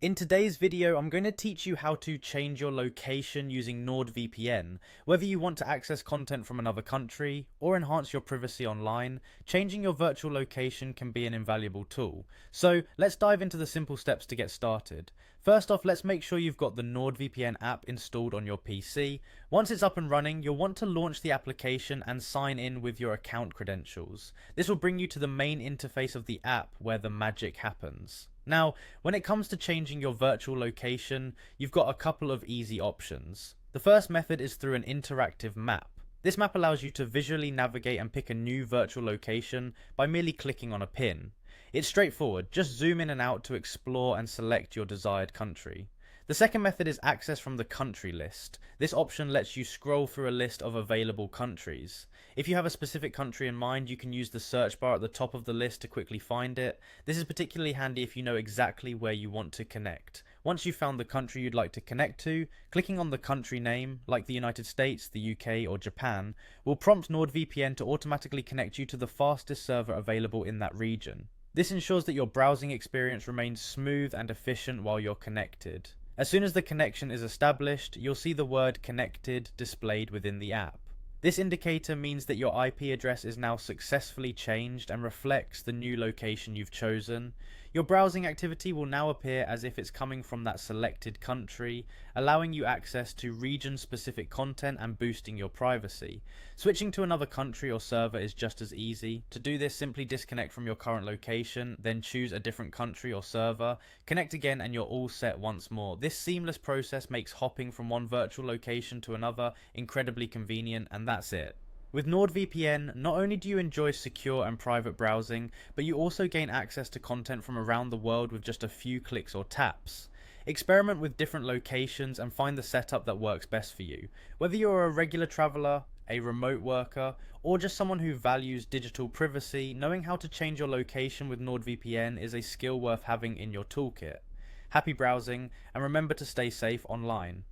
In today's video, I'm going to teach you how to change your location using Nordvpn. Whether you want to access content from another country or enhance your privacy online, changing your virtual location can be an invaluable tool. So let's dive into the simple steps to get started. First off, let's make sure you've got the Nordvpn app installed on your PC. Once it's up and running, you'll want to launch the application and sign in with your account credentials. This will bring you to the main interface of the app where the magic happens. Now, when it comes to changing your virtual location, you've got a couple of easy options. The first method is through an interactive map. This map allows you to visually navigate and pick a new virtual location by merely clicking on a pin. It's straightforward, just zoom in and out to explore and select your desired country. The second method is access from the country list. This option lets you scroll through a list of available countries. If you have a specific country in mind, you can use the search bar at the top of the list to quickly find it. This is particularly handy if you know exactly where you want to connect. Once you've found the country you'd like to connect to, clicking on the country name, like the United States, the UK, or Japan, will prompt Nordvpn to automatically connect you to the fastest server available in that region. This ensures that your browsing experience remains smooth and efficient while you're connected. As soon as the connection is established, you'll see the word connected displayed within the app. This indicator means that your IP address is now successfully changed and reflects the new location you've chosen. Your browsing activity will now appear as if it's coming from that selected country, allowing you access to region-specific content and boosting your privacy. Switching to another country or server is just as easy. To do this, simply disconnect from your current location, then choose a different country or server, connect again, and you're all set once more. This seamless process makes hopping from one virtual location to another incredibly convenient, and that's it. With NordVPN, not only do you enjoy secure and private browsing, but you also gain access to content from around the world with just a few clicks or taps. Experiment with different locations and find the setup that works best for you. Whether you're a regular traveler, a remote worker, or just someone who values digital privacy, knowing how to change your location with NordVPN is a skill worth having in your toolkit. Happy browsing, and remember to stay safe online.